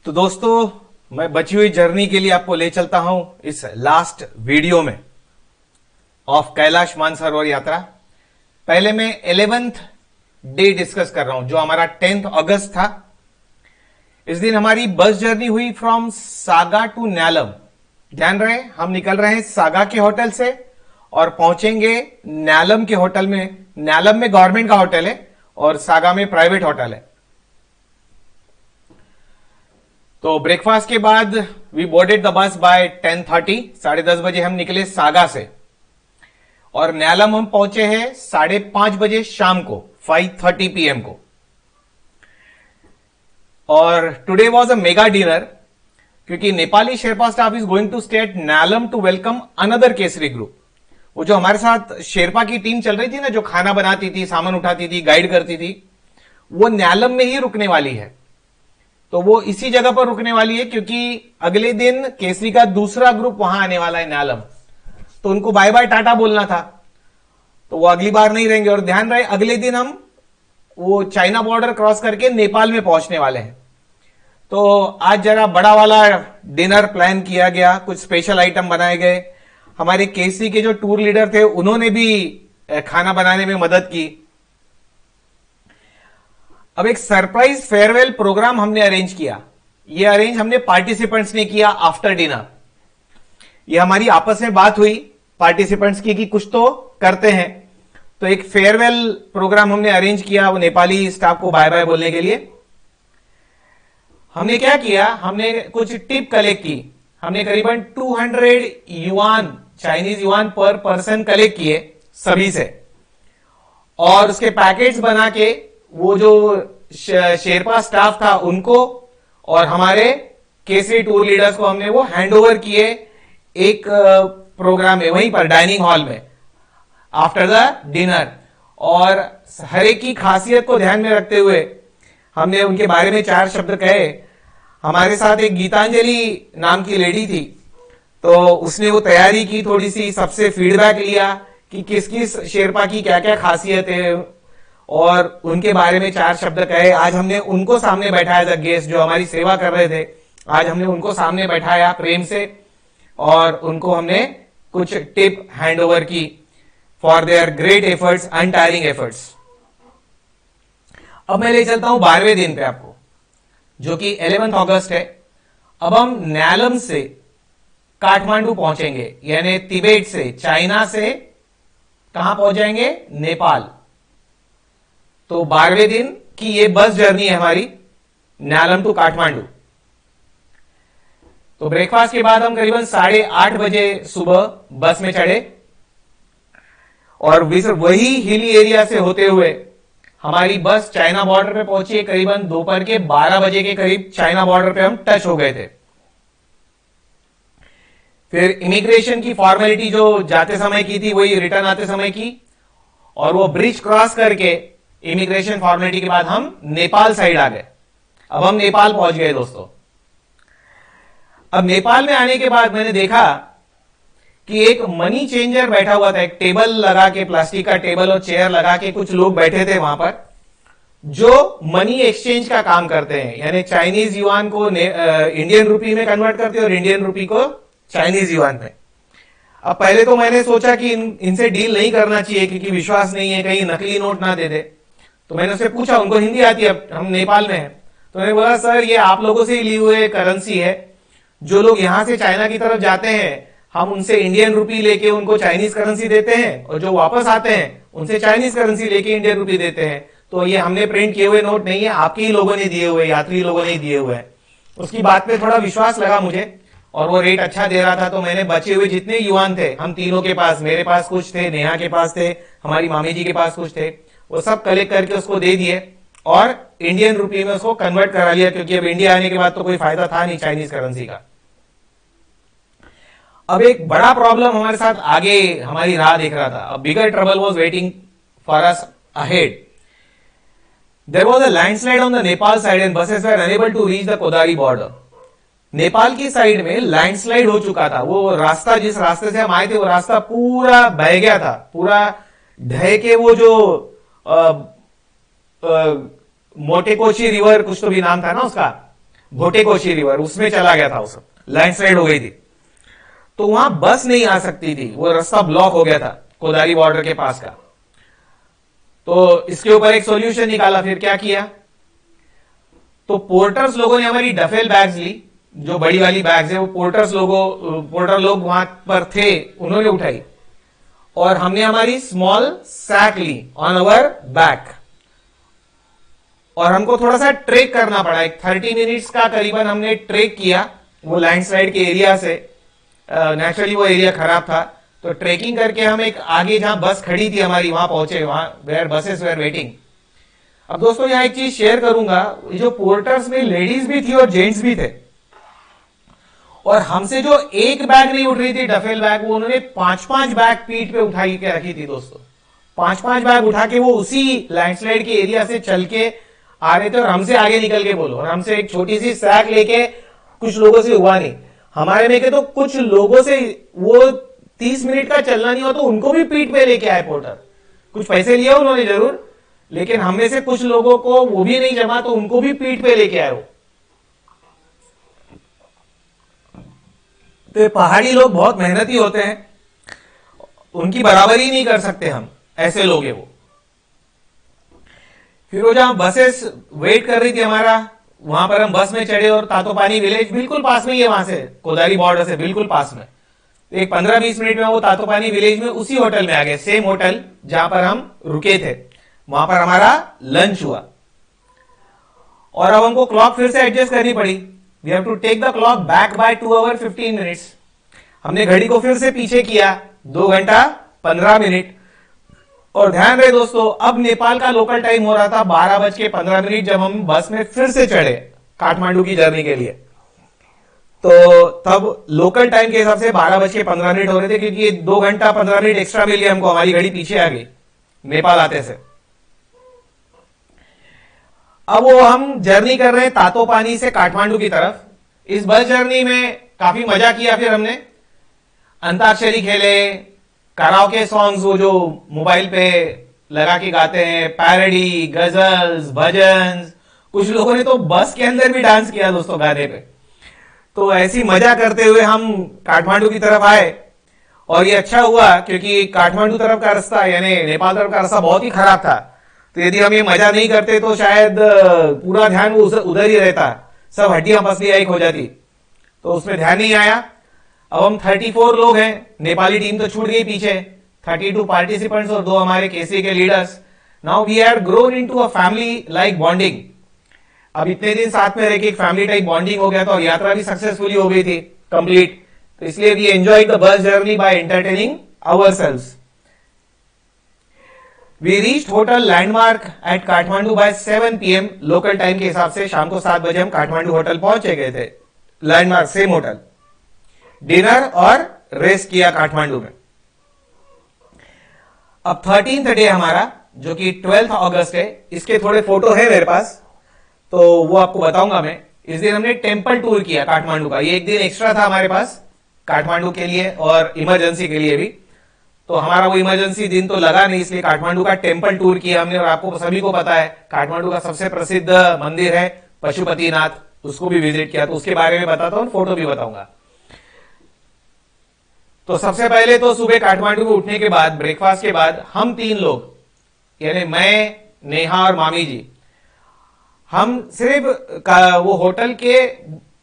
तो दोस्तों, मैं बची हुई जर्नी के लिए आपको ले चलता हूं इस लास्ट वीडियो में ऑफ कैलाश मानसरोवर यात्रा। पहले मैं 11th डे डिस्कस कर रहा हूं, जो हमारा 10th अगस्त था। इस दिन हमारी बस जर्नी हुई फ्रॉम सागा टू न्यालम। ध्यान रहे, हम निकल रहे हैं सागा के होटल से और पहुंचेंगे न्यालम के होटल में। न्यालम में गवर्नमेंट का होटल है और सागा में प्राइवेट होटल है। तो ब्रेकफास्ट के बाद we boarded the bus by 10:30, 10:30 बजे हम निकले सागा से और न्यालम हम पहुंचे हैं 5:30 बजे शाम को, 5:30 PM को। और today was a mega dinner, क्योंकि Nepali Sherpa staff is going to stay at Nyalam to welcome another Kesari group. वो जो हमारे साथ शेरपा की टीम चल रही थी ना, जो खाना बनाती थी, सामान उठाती थी, गाइड करती थी, वो न्यालम में ही रुकने वाली है। तो वो इसी जगह पर रुकने वाली है क्योंकि अगले दिन केसरी का दूसरा ग्रुप वहां आने वाला है न्यालम। तो उनको बाय बाय टाटा बोलना था, तो वो अगली बार नहीं रहेंगे। और ध्यान रहे, अगले दिन हम वो चाइना बॉर्डर क्रॉस करके नेपाल में पहुंचने वाले हैं। तो आज जरा बड़ा वाला डिनर प्लान किया गया, कुछ स्पेशल आइटम बनाए गए। हमारे केसरी के जो टूर लीडर थे उन्होंने भी खाना बनाने में मदद की। अब एक सरप्राइज फेयरवेल प्रोग्राम हमने अरेंज किया। ये अरेंज हमने पार्टिसिपेंट्स ने किया आफ्टर डिनर। ये हमारी आपस में बात हुई पार्टिसिपेंट्स की कि कुछ तो करते हैं। तो एक फेयरवेल प्रोग्राम हमने अरेंज किया वो नेपाली स्टाफ को बाय बाय बोलने के लिए। हमने क्या किया, हमने कुछ टिप कलेक्ट की। हमने करीबन 200 युआन, चाइनीज युआन पर पर्सन कलेक्ट किए सभी से, और उसके पैकेट्स बना के वो जो शेरपा स्टाफ था उनको और हमारे केसरी टूर लीडर्स को हमने वो हैंड ओवर किए एक प्रोग्राम में, वहीं पर डाइनिंग हॉल में आफ्टर द डिनर। और हर एक की खासियत को ध्यान में रखते हुए हमने उनके बारे में 4 शब्द कहे। हमारे साथ एक गीतांजलि नाम की लेडी थी, तो उसने वो तैयारी की, थोड़ी सी सबसे फीडबैक लिया कि किस किस शेरपा की क्या क्या खासियत है, और उनके बारे में 4 शब्द कहे। आज हमने उनको सामने बैठाया था, गेस्ट जो हमारी सेवा कर रहे थे, आज हमने उनको सामने बैठाया प्रेम से और उनको हमने कुछ टिप हैंड ओवर की for their great efforts, untiring efforts. अब मैं ले चलता हूं 12वें दिन पे आपको, जो कि 11th अगस्त है। अब हम न्यालम से काठमांडू पहुंचेंगे, यानी तिबेट से, चाइना से कहां पहुंच जाएंगे, नेपाल। तो 12वें दिन की ये बस जर्नी है हमारी न्यालम टू काठमांडू। तो ब्रेकफास्ट के बाद हम करीबन 8:30 बजे सुबह बस में चढ़े और वही हिली एरिया से होते हुए हमारी बस चाइना बॉर्डर पे पहुंची। करीबन दोपहर के 12 बजे के करीब चाइना बॉर्डर पे हम टच हो गए थे। फिर इमिग्रेशन की फॉर्मेलिटी जो जाते समय की थी वही रिटर्न आते समय की, और वो ब्रिज क्रॉस करके इमिग्रेशन फॉर्मेलिटी के बाद हम नेपाल साइड आ गए। अब हम नेपाल पहुंच गए दोस्तों। अब नेपाल में आने के बाद मैंने देखा कि एक मनी चेंजर बैठा हुआ था, एक टेबल लगा के, प्लास्टिक का टेबल और चेयर लगा के कुछ लोग बैठे थे वहां पर, जो मनी एक्सचेंज का काम करते हैं, यानी चाइनीज युआन को इंडियन रुपी में कन्वर्ट करते हैं और इंडियन रुपी को चाइनीज युआन में। अब पहले तो मैंने सोचा कि इनसे डील नहीं करना चाहिए क्योंकि विश्वास नहीं है कहीं नकली नोट ना दे दे। तो मैंने उससे पूछा, उनको हिंदी आती है, हम नेपाल में हैं, तो मैंने बोला सर ये आप लोगों से ही ली हुए करेंसी है। जो लोग यहां से चाइना की तरफ जाते हैं हम उनसे इंडियन रुपी लेके उनको चाइनीज करेंसी देते हैं, और जो वापस आते हैं उनसे चाइनीज करेंसी लेके इंडियन रुपी देते हैं। तो ये हमने प्रिंट किए हुए नोट नहीं है, आपके ही लोगों ने दिए हुए, यात्री लोगों ने दिए हुए हैं। उसकी बात पे थोड़ा विश्वास लगा मुझे और वो रेट अच्छा दे रहा था, तो मैंने बचे हुए जितने युआन थे, हम तीनों के पास, मेरे पास कुछ थे, नेहा के पास थे, हमारी मामी जी के पास कुछ थे, वो सब कलेक्ट करके उसको दे दिए और इंडियन रुपी में उसको कन्वर्ट करा लिया, क्योंकि अब इंडिया आने के बाद तो कोई फायदा था नहीं चाइनीज करेंसी का। अब एक बड़ा प्रॉब्लम हमारे साथ आगे हमारी राह देख रहा था। A bigger trouble was waiting for us ahead. There was a landslide on the Nepal side and buses were unable to reach the Kodari border. Nepal की साइड में लैंडस्लाइड हो चुका था। वो रास्ता, जिस रास्ते से हम आए थे, वो रास्ता पूरा बह गया था, पूरा ढह के वो जो मोटेकोशी रिवर, कुछ तो भी नाम था ना उसका, भोटेकोशी रिवर, उसमें चला गया था, उस लैंडस्लाइड हो गई थी, तो वहां बस नहीं आ सकती थी, वो रास्ता ब्लॉक हो गया था कोदारी बॉर्डर के पास का। तो इसके ऊपर एक सॉल्यूशन निकाला, फिर क्या किया, तो पोर्टर्स लोगों ने हमारी डफेल बैग्स ली, जो बड़ी वाली बैग्स है, वो पोर्टर लोग वहां पर थे, उन्होंने उठाई, और हमने हमारी स्मॉल सैक ली ऑन अवर बैक, और हमको थोड़ा सा ट्रेक करना पड़ा, एक 30 मिनट्स का करीबन हमने ट्रेक किया वो लैंडस्लाइड के एरिया से। नेचुरली वो एरिया खराब था, तो ट्रेकिंग करके हम एक आगे जहां बस खड़ी थी हमारी, वहां पहुंचे, वहां वेयर बसेस वेयर वेटिंग। अब दोस्तों यहां एक चीज शेयर करूंगा, जो पोर्टर्स में लेडीज भी थी और जेंट्स भी थे, और हमसे जो एक बैग नहीं उठ रही थी डफेल बैग, वो उन्होंने 5-5 बैग पीठ पे उठाई के रखी थी दोस्तों। 5-5 बैग उठा के वो उसी लैंडस्लाइड के एरिया से चल के आ रहे थे, और हमसे आगे निकल के बोलो, और हमसे एक छोटी सी सैक लेके कुछ लोगों से हुआ नहीं, हमारे में के तो कुछ लोगों से वो 30 मिनट का चलना नहीं हुआ, तो उनको भी पीठ पे लेके आए पोर्टर। कुछ पैसे लिए उन्होंने जरूर, लेकिन हमें से कुछ लोगों को वो भी नहीं जमा, तो उनको भी पीठ पे लेके आए वो। तो पहाड़ी लोग बहुत मेहनती होते हैं, उनकी बराबरी नहीं कर सकते हम, ऐसे लोग हैं वो। फिर वो जहां बसेस वेट कर रही थी हमारा, वहां पर हम बस में चढ़े, और तातोपानी विलेज बिल्कुल पास में ही है, वहां से कोदारी बॉर्डर से बिल्कुल पास में। तो एक 15-20 मिनट में वो तातोपानी विलेज में उसी होटल में आ गए, सेम होटल जहां पर हम रुके थे, वहां पर हमारा लंच हुआ। और अब हमको क्लॉक फिर से एडजस्ट करनी पड़ी, we have to take the clock back by 2 hour 15 minutes. हमने घड़ी को फिर से पीछे किया 2 घंटा 15 मिनट। और ध्यान रहे दोस्तों, अब नेपाल का लोकल टाइम हो रहा था 12:15 जब हम बस में फिर से चढ़े काठमांडू की जर्नी के लिए। तो तब लोकल टाइम के हिसाब से 12:15 हो रहे थे, क्योंकि 2 घंटा 15 मिनट एक्स्ट्रा मिल गया हमको, हमारी घड़ी पीछे आ गई नेपाल आते से। अब वो हम जर्नी कर रहे हैं तातोपानी से काठमांडू की तरफ। इस बस जर्नी में काफी मजा किया, फिर हमने अंताक्षरी खेले, कराओके सॉन्ग्स वो जो मोबाइल पे लगा के गाते हैं, पैरोडी, गजल्स, भजन्स, कुछ लोगों ने तो बस के अंदर भी डांस किया दोस्तों गाने पे। तो ऐसी मजा करते हुए हम काठमांडू की तरफ आए, और ये अच्छा हुआ क्योंकि काठमांडू तरफ का रास्ता यानी नेपाल तरफ का रास्ता बहुत ही खराब था। तो यदि हम ये मजा नहीं करते तो शायद पूरा ध्यान उधर ही रहता, सब हड्डियां पसलियां एक हो जाती, तो उसमें ध्यान नहीं आया। अब हम 34 लोग हैं, नेपाली टीम तो छूट गई पीछे, 32 पार्टिसिपेंट्स और 2 हमारे केसी के leaders. Now we had grown into a family like bonding. अब इतने दिन साथ में रह के एक फैमिली टाइप बॉन्डिंग हो गया था, और यात्रा भी सक्सेसफुली हो गई थी कंप्लीट। तो इसलिए we enjoyed the bus journey by entertaining ourselves. We reached hotel Landmark at Kathmandu by 7 PM local time के हिसाब से। शाम को 7 बजे हम काठमांडू होटल पहुंचे गए थे, लैंडमार्क सेम होटल। डिनर और रेस्ट किया काठमांडू में। अब 13th डे हमारा, जो कि 12 अगस्त है, इसके थोड़े फोटो है मेरे पास, तो वो आपको बताऊंगा मैं। इस दिन हमने टेम्पल टूर किया काठमांडू का, ये एक दिन एक्स्ट्रा था हमारे पास काठमांडू के लिए और इमरजेंसी के लिए भी। तो हमारा वो इमरजेंसी दिन तो लगा नहीं, इसलिए काठमांडू का टेम्पल टूर किया हमने। और आपको सभी को पता है काठमांडू का सबसे प्रसिद्ध मंदिर है पशुपतिनाथ, उसको भी विजिट किया, तो उसके बारे में बताता हूं, फोटो भी बताऊंगा। तो सबसे पहले तो सुबह काठमांडू में उठने के बाद, ब्रेकफास्ट के बाद, हम 3 लोग यानी मैं, नेहा और मामी जी, हम सिर्फ वो होटल के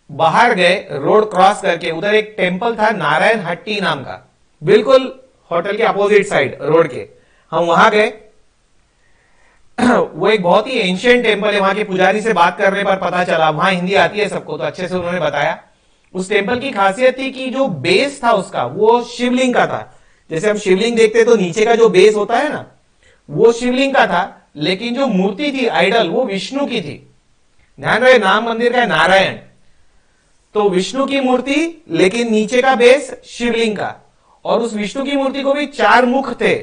बाहर गए, रोड क्रॉस करके। उधर एक टेम्पल था नारायण हट्टी नाम का, बिल्कुल होटल के अपोजिट साइड रोड के, हम वहां गए। वो एक बहुत ही एंशिएंट टेम्पल है, वहां के पुजारी से बात करने पर पता चला, वहां हिंदी आती है सबको, तो अच्छे से उन्होंने बताया। उस टेम्पल की खासियत थी कि जो बेस था उसका, वो शिवलिंग का था। जैसे हम शिवलिंग देखते तो नीचे का जो बेस होता है ना, वो शिवलिंग का था, लेकिन जो मूर्ति थी आइडल, वो विष्णु की थी। ध्यान रहे, नाम मंदिर का नारायण, तो विष्णु की मूर्ति, लेकिन नीचे का बेस शिवलिंग का। और उस विष्णु की मूर्ति को भी 4 मुख थे,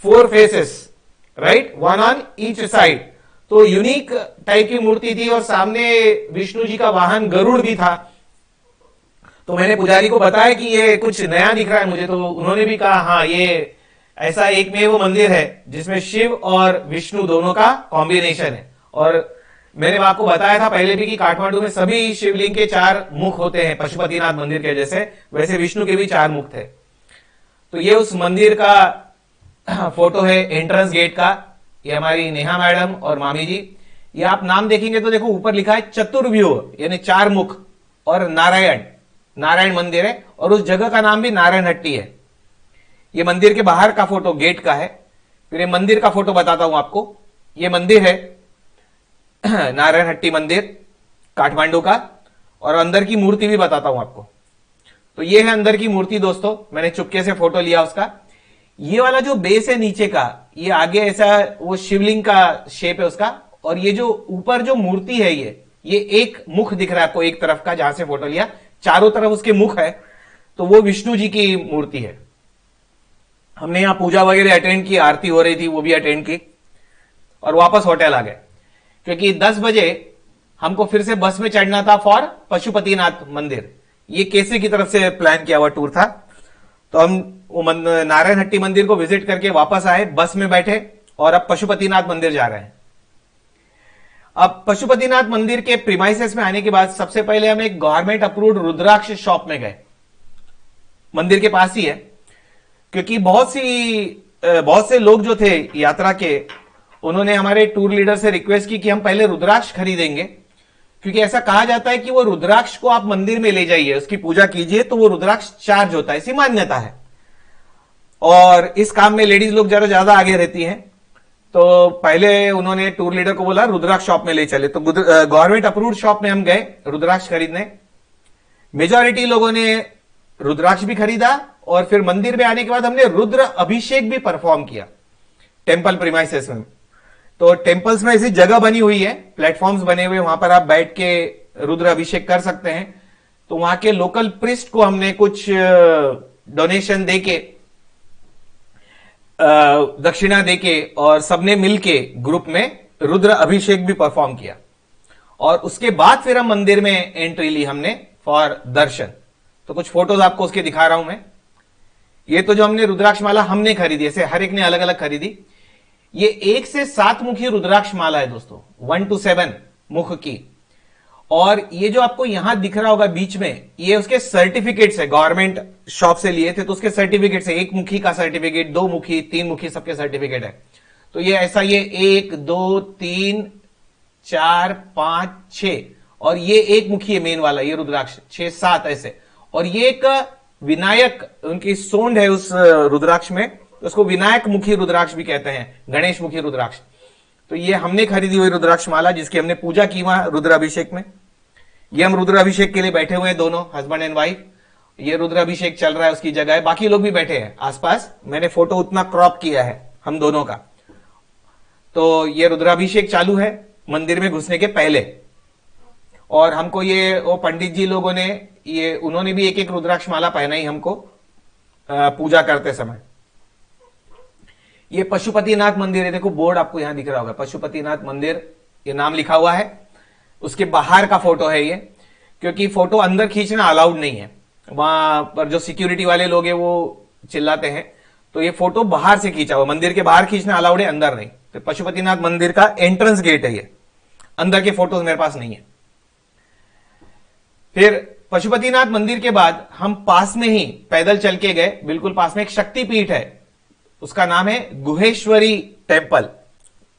4 faces, right, 1 on each side. तो यूनिक टाइप की मूर्ति थी, और सामने विष्णु जी का वाहन गरुड़ भी था। तो मैंने पुजारी को बताया कि ये कुछ नया दिख रहा है मुझे, तो उन्होंने भी कहा हाँ, ये ऐसा एक में वो मंदिर है जिसमें शिव और विष्णु दोनों का कॉम्बिनेशन है। और मैंने आपको बताया था पहले भी कि काठमांडू में सभी शिवलिंग के 4 मुख होते हैं, पशुपतिनाथ मंदिर के जैसे, वैसे विष्णु के भी 4 मुख थे। तो ये उस मंदिर का फोटो है एंट्रेंस गेट का। ये हमारी नेहा मैडम और मामी जी। ये आप नाम देखेंगे तो देखो ऊपर लिखा है चतुर्व्यूह, यानी 4 मुख, और नारायण मंदिर है, और उस जगह का नाम भी नारायण हट्टी है। ये मंदिर के बाहर का फोटो गेट का है। फिर ये मंदिर का फोटो बताता हूं आपको। ये मंदिर है नारायण हट्टी मंदिर काठमांडू का, और अंदर की मूर्ति भी बताता हूं आपको। तो ये है अंदर की मूर्ति दोस्तों, मैंने चुपके से फोटो लिया उसका। ये वाला जो बेस है नीचे का, ये आगे ऐसा वो शिवलिंग का शेप है उसका, और ये जो ऊपर जो मूर्ति है ये एक मुख दिख रहा है आपको एक तरफ का, जहां से फोटो लिया, चारों तरफ उसके मुख है, तो वो विष्णु जी की मूर्ति है। हमने यहां पूजा वगैरह अटेंड की, आरती हो रही थी वो भी अटेंड की, और वापस होटल आ गए, क्योंकि 10 बजे हमको फिर से बस में चढ़ना था फॉर पशुपतिनाथ मंदिर। ये केसरी की तरफ से प्लान किया हुआ टूर था। तो हम वो नारायण हट्टी मंदिर को विजिट करके वापस आए, बस में बैठे, और अब पशुपतिनाथ मंदिर जा रहे हैं। अब पशुपतिनाथ मंदिर के प्रीमाइसेस में आने के बाद सबसे पहले हम एक गवर्नमेंट अप्रूव्ड रुद्राक्ष शॉप में गए, मंदिर के पास ही है, क्योंकि बहुत से लोग जो थे यात्रा के, उन्होंने हमारे टूर लीडर से रिक्वेस्ट की कि हम पहले रुद्राक्ष खरीदेंगे, क्योंकि ऐसा कहा जाता है कि वो रुद्राक्ष को आप मंदिर में ले जाइए, उसकी पूजा कीजिए, तो वो रुद्राक्ष चार्ज होता है, ऐसी मान्यता है। और इस काम में लेडीज लोग जरा ज्यादा आगे रहती हैं, तो पहले उन्होंने टूर लीडर को बोला रुद्राक्ष शॉप में ले चले। तो गवर्नमेंट अप्रूव्ड शॉप में हम गए रुद्राक्ष खरीदने। मेजॉरिटी लोगों ने रुद्राक्ष भी खरीदा, और फिर मंदिर में आने के बाद हमने रुद्र अभिषेक भी परफॉर्म किया टेम्पल प्रीमाइसेस में। तो टेम्पल्स में ऐसी जगह बनी हुई है, प्लेटफॉर्म्स बने हुए, वहां पर आप बैठ के रुद्र अभिषेक कर सकते हैं। तो वहां के लोकल प्रिस्ट को हमने कुछ डोनेशन देके, दक्षिणा देके, और सबने मिलके ग्रुप में रुद्र अभिषेक भी परफॉर्म किया। और उसके बाद फिर हम मंदिर में एंट्री ली हमने फॉर दर्शन। तो कुछ फोटोज आपको उसके दिखा रहा हूं मैं। ये तो जो हमने रुद्राक्ष माला हमने खरीदी, ऐसे हर एक ने अलग अलग खरीदी। ये 1 से 7 मुखी रुद्राक्ष माला है दोस्तों, 1 to 7 मुख की। और ये जो आपको यहां दिख रहा होगा बीच में, ये उसके सर्टिफिकेट्स है, गवर्नमेंट शॉप से लिए थे, तो उसके सर्टिफिकेट्स है। 1 मुखी का सर्टिफिकेट, 2 मुखी, 3 मुखी, सबके सर्टिफिकेट है। तो ये ऐसा, ये 1 2 3 4 5 6, और ये 1 मुखी है मेन वाला, ये रुद्राक्ष 6 7 ऐसे। और ये एक विनायक, उनकी सोंड है उस रुद्राक्ष में, उसको विनायक मुखी रुद्राक्ष भी कहते हैं, गणेश मुखी रुद्राक्ष। तो ये हमने खरीदी हुई रुद्राक्ष माला, जिसकी हमने पूजा की वहां रुद्राभिषेक में। ये हम रुद्राभिषेक के लिए बैठे हुए हैं, दोनों हस्बैंड एंड वाइफ। ये रुद्राभिषेक चल रहा है, उसकी जगह है, बाकी लोग भी बैठे हैं आसपास। मैंने फोटो उतना क्रॉप किया है हम दोनों का। तो ये रुद्राभिषेक चालू है मंदिर में घुसने के पहले। और हमको ये वो पंडित जी लोगों ने, ये उन्होंने भी एक एक रुद्राक्ष माला पहनाई हमको पूजा करते समय। ये पशुपतिनाथ मंदिर है, देखो बोर्ड आपको यहां दिख रहा होगा, पशुपतिनाथ मंदिर ये नाम लिखा हुआ है। उसके बाहर का फोटो है ये, क्योंकि फोटो अंदर खींचना अलाउड नहीं है, वहां पर जो सिक्योरिटी वाले लोग हैं वो चिल्लाते हैं। तो ये फोटो बाहर से खींचा हुआ, मंदिर के बाहर खींचना अलाउड है, अंदर नहीं। तो पशुपतिनाथ मंदिर का एंट्रेंस गेट है ये, अंदर के फोटोज मेरे पास नहीं है। फिर पशुपतिनाथ मंदिर के बाद हम पास में ही पैदल चल के गए, बिल्कुल पास में एक शक्तिपीठ है, उसका नाम है गुहेश्वरी टेम्पल।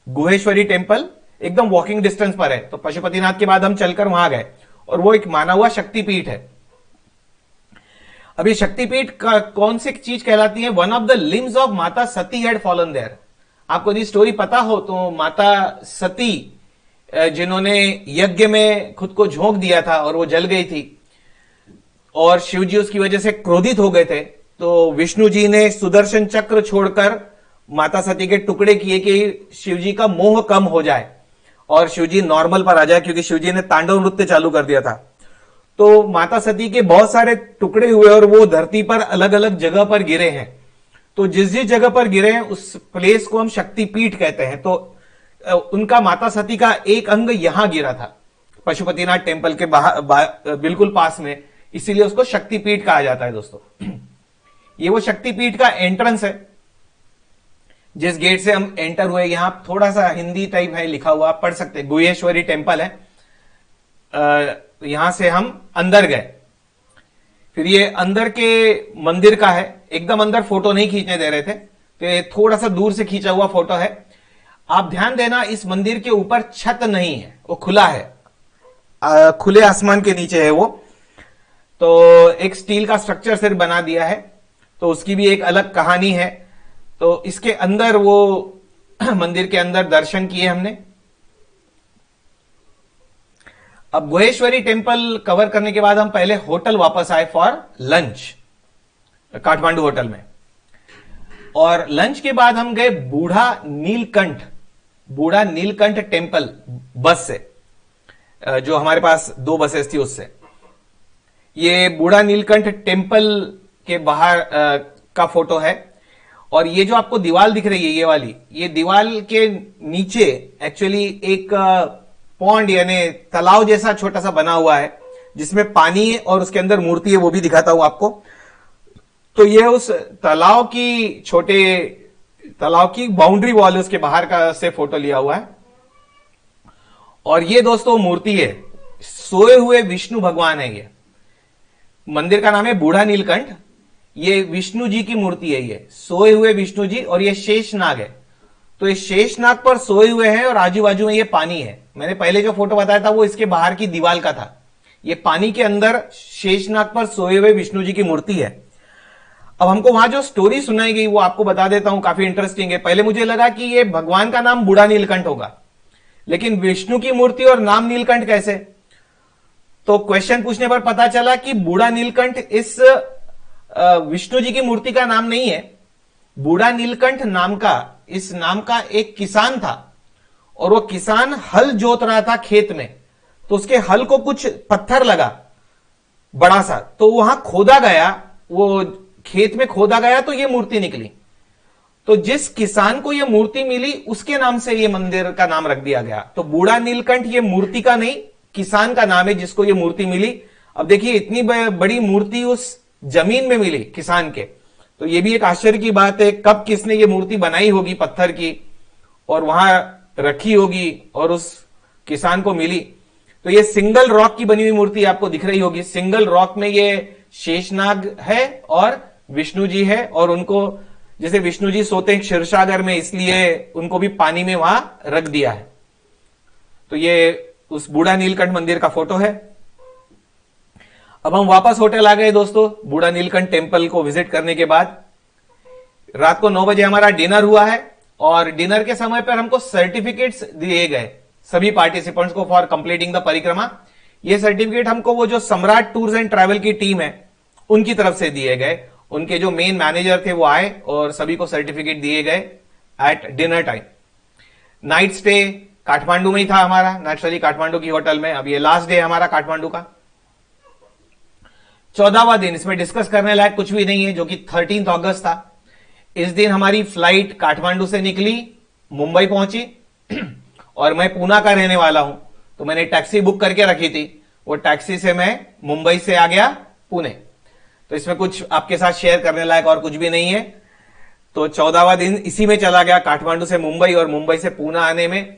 गुहेश्वरी टेम्पल एकदम वॉकिंग डिस्टेंस पर है। तो पशुपतिनाथ के बाद हम चलकर वहां गए, और वो एक माना हुआ शक्तिपीठ है। अब ये शक्तिपीठ कौन सी चीज कहलाती है? One of the limbs of माता सती हैड फॉलन देयर। आपको यदि स्टोरी पता हो तो माता सती, जिन्होंने यज्ञ में खुद को झोंक दिया था और वो जल गई थी, और शिव जी उसकी वजह से क्रोधित हो गए थे, तो विष्णु जी ने सुदर्शन चक्र छोड़कर माता सती के टुकड़े किए कि शिव जी का मोह कम हो जाए और शिव जी नॉर्मल पर आ जाए, क्योंकि शिव जी ने तांडव नृत्य चालू कर दिया था। तो माता सती के बहुत सारे टुकड़े हुए और वो धरती पर अलग अलग जगह पर गिरे हैं। तो जिस जिस जगह पर गिरे हैं उस प्लेस को हम शक्तिपीठ कहते हैं। तो उनका माता सती का एक अंग यहां गिरा था पशुपतिनाथ टेम्पल के बिल्कुल पास में, इसीलिए उसको शक्तिपीठ कहा जाता है दोस्तों। ये वो शक्तिपीठ का एंट्रेंस है। जिस गेट से हम एंटर हुए, यहां थोड़ा सा हिंदी टाइप है लिखा हुआ, आप पढ़ सकते हैं, गुहेश्वरी टेम्पल है। यहां से हम अंदर गए। फिर ये अंदर के मंदिर का है, एकदम अंदर फोटो नहीं खींचने दे रहे थे, तो ये थोड़ा सा दूर से खींचा हुआ फोटो है। आप ध्यान देना, इस मंदिर के ऊपर छत नहीं है, वो खुला है, खुले आसमान के नीचे है वो। तो एक स्टील का स्ट्रक्चर सिर्फ बना दिया है, तो उसकी भी एक अलग कहानी है। तो इसके अंदर वो मंदिर के अंदर दर्शन किए हमने। अब गुहेश्वरी टेम्पल कवर करने के बाद हम पहले होटल वापस आए फॉर लंच, काठमांडू होटल में। और लंच के बाद हम गए बूढ़ा नीलकंठ टेम्पल बस से, जो हमारे पास 2 बसेस थी उससे। ये बूढ़ा नीलकंठ टेम्पल के बाहर का फोटो है। और ये जो आपको दीवार दिख रही है, ये वाली, ये दीवार के नीचे एक्चुअली एक पॉन्ड यानी तालाब जैसा छोटा सा बना हुआ है, जिसमें पानी है और उसके अंदर मूर्ति है, वो भी दिखाता हूं आपको। तो ये उस तालाब की बाउंड्री वॉल है, उसके बाहर का से फोटो लिया हुआ है। और ये दोस्तों मूर्ति है, सोए हुए विष्णु भगवान है। ये मंदिर का नाम है बूढ़ा नीलकंठ। ये विष्णु जी की मूर्ति है, ये सोए हुए विष्णु जी, और ये शेषनाग है। तो ये शेषनाग पर सोए हुए हैं और आजू बाजू में ये पानी है। मैंने पहले जो फोटो बताया था वो इसके बाहर की दीवार का था। ये पानी के अंदर शेषनाग पर सोए हुए विष्णु जी की मूर्ति है। अब हमको वहां जो स्टोरी सुनाई गई वो आपको बता देता हूं, काफी इंटरेस्टिंग है। पहले मुझे लगा कि ये भगवान का नाम बूढ़ा नीलकंठ होगा, लेकिन विष्णु की मूर्ति और नाम नीलकंठ कैसे? तो क्वेश्चन पूछने पर पता चला कि बूढ़ा नीलकंठ इस विष्णु जी की मूर्ति का नाम नहीं है। बूढ़ा नीलकंठ इस नाम का एक किसान था, और वो किसान हल जोत रहा था खेत में। तो उसके हल को कुछ पत्थर लगा बड़ा सा, तो वहां खोदा गया, वो खेत में खोदा गया, तो ये मूर्ति निकली। तो जिस किसान को ये मूर्ति मिली उसके नाम से ये मंदिर का नाम रख दिया गया। तो बूढ़ा नीलकंठ ये मूर्ति का नहीं, किसान का नाम है जिसको ये मूर्ति मिली। अब देखिए, इतनी बड़ी मूर्ति उस जमीन में मिली किसान के, तो ये भी एक आश्चर्य की बात है। कब किसने ये मूर्ति बनाई होगी पत्थर की और वहां रखी होगी और उस किसान को मिली। तो ये सिंगल रॉक की बनी हुई मूर्ति आपको दिख रही होगी। सिंगल रॉक में ये शेषनाग है और विष्णु जी है, और उनको जैसे विष्णु जी सोते हैं क्षीरसागर में, इसलिए उनको भी पानी में वहां रख दिया है। तो ये उस बूढ़ा नीलकंठ मंदिर का फोटो है। अब हम वापस होटल आ गए दोस्तों, बूढ़ा नीलकंठ टेम्पल को विजिट करने के बाद। रात को 9 बजे हमारा डिनर हुआ है, और डिनर के समय पर हमको सर्टिफिकेट्स दिए गए सभी पार्टिसिपेंट्स को फॉर कंप्लीटिंग द परिक्रमा। ये सर्टिफिकेट हमको वो जो सम्राट टूर्स एंड ट्रैवल की टीम है उनकी तरफ से दिए गए। उनके जो मेन मैनेजर थे वो आए और सभी को सर्टिफिकेट दिए गए at dinner time. Night stay Kathmandu में ही था हमारा, नेचुरली काठमांडू की होटल में। अब ये लास्ट डे हमारा काठमांडू का 14वां दिन। इसमें डिस्कस करने लायक कुछ भी नहीं है, जो कि 13 अगस्त था। इस दिन हमारी फ्लाइट काठमांडू से निकली, मुंबई पहुंची, और मैं पूना का रहने वाला हूं, तो मैंने टैक्सी बुक करके रखी थी। वो टैक्सी से मैं मुंबई से आ गया पुणे। तो इसमें कुछ आपके साथ शेयर करने लायक और कुछ भी नहीं है। तो 14वां दिन इसी में चला गया, काठमांडू से मुंबई और मुंबई से पूना आने में।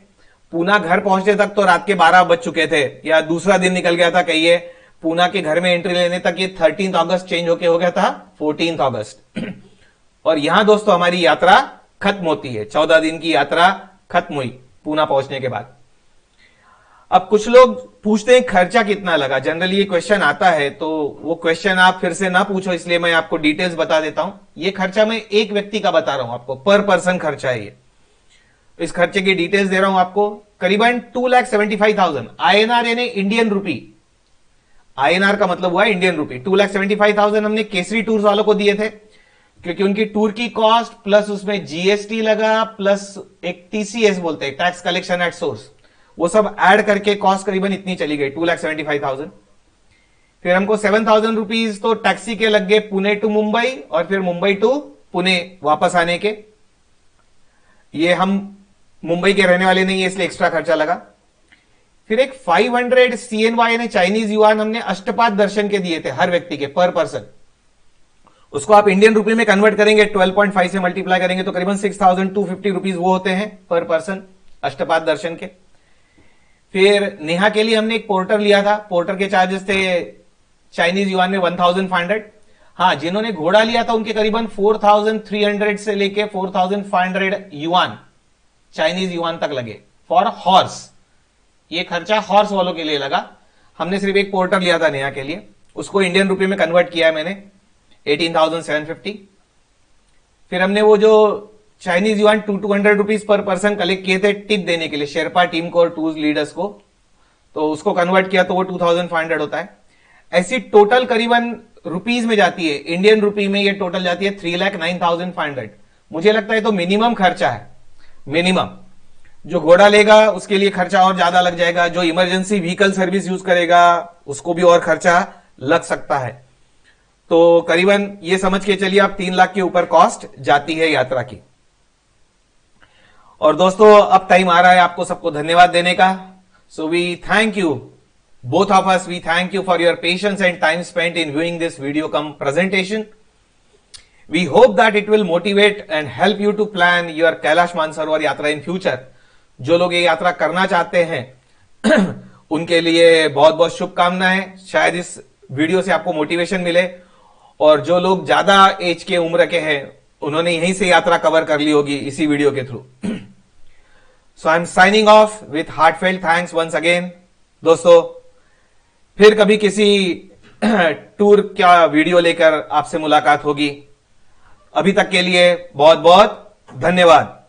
पूना घर पहुंचने तक तो रात के 12 बज चुके थे, या दूसरा दिन निकल गया था कहिए। पूना के घर में एंट्री लेने तक ये 13 अगस्त चेंज होके हो गया था 14 अगस्त। और यहां दोस्तों हमारी यात्रा खत्म होती है। 14 दिन की यात्रा खत्म हुई पूना पहुंचने के बाद। अब कुछ लोग पूछते हैं खर्चा कितना लगा, जनरली ये क्वेश्चन आता है, तो वो क्वेश्चन आप फिर से ना पूछो, इसलिए मैं आपको डिटेल्स बता देता हूं। ये खर्चा मैं एक व्यक्ति का बता रहा हूं आपको, पर पर्सन खर्चा है ये। इस खर्चे की डिटेल्स दे रहा हूं आपको। करीबन 2,75,000 INR यानी इंडियन रूपी। INR का मतलब हुआ इंडियन रूपी। 2,75,000 हमने केसरी टूर्स वालों को दिए थे, क्योंकि उनकी टूर की कॉस्ट प्लस उसमें GST लगा, प्लस एक TCS बोलते हैं, टैक्स कलेक्शन एट सोर्स, वो सब ऐड करके कॉस्ट करीबन इतनी चली गई 2,75,000। फिर हमको 7,000 रुपीज तो टैक्सी के लग गए पुणे टू मुंबई, और फिर मुंबई टू पुणे वापस आने के। ये हम मुंबई के रहने वाले नहीं है, इसलिए एक्स्ट्रा खर्चा लगा। फिर एक 500 CNY यानी चाइनीज युआन हमने अष्टपाद दर्शन के दिए थे हर व्यक्ति के, पर पर्सन। उसको आप इंडियन रुपए में कन्वर्ट करेंगे, 12.5 से मल्टीप्लाई करेंगे तो करीबन 6,250 रुपीज वो होते हैं पर पर्सन अष्टपाद दर्शन के। फिर नेहा के लिए हमने एक पोर्टर लिया था, पोर्टर के चार्जेस थे चाइनीज युआन में 1,500। हाँ, जिन्होंने घोड़ा लिया था उनके करीबन 4,300 से लेके 4,500 युआन चाइनीज युआन तक लगे फॉर हॉर्स। ये खर्चा हॉर्स वालों के लिए लगा। हमने सिर्फ एक पोर्टर लिया था नेहा के लिए, उसको इंडियन रुपए में कन्वर्ट किया है मैंने 18,750। फिर हमने वो जो Chinese yuan 200 rupees per person collect किए थे टिप देने के लिए शेरपा टीम को और टूर्स लीडर्स को, तो उसको कन्वर्ट किया तो वो 2,500 होता है। ऐसी टोटल करीबन रुपीज में जाती है, इंडियन रुपी में ये टोटल जाती है 3,09,500। मुझे लगता है तो मिनिमम खर्चा है, मिनिमम। जो घोड़ा लेगा उसके लिए खर्चा और ज्यादा लग जाएगा, जो इमरजेंसी व्हीकल सर्विस यूज करेगा उसको भी और खर्चा लग सकता है। तो करीबन ये समझ के चलिए आप 3 लाख के ऊपर कॉस्ट जाती है यात्रा की। और दोस्तों अब टाइम आ रहा है आपको सबको धन्यवाद देने का। So we thank you, both of us, we thank you for your patience and time spent in viewing this video come presentation. We hope that it will motivate and help you to plan your Kailash Mansarovar यात्रा in future. जो लोग ये यात्रा करना चाहते हैं उनके लिए बहुत बहुत शुभकामनाएं। शायद इस वीडियो से आपको मोटिवेशन मिले, और जो लोग ज्यादा एज के उम्र के हैं उन्होंने यहीं से यात्रा कवर कर ली होगी इसी वीडियो के through. So I am signing off with heartfelt thanks once again. दोस्तों फिर कभी किसी टूर का वीडियो लेकर आपसे मुलाकात होगी। अभी तक के लिए बहुत बहुत धन्यवाद।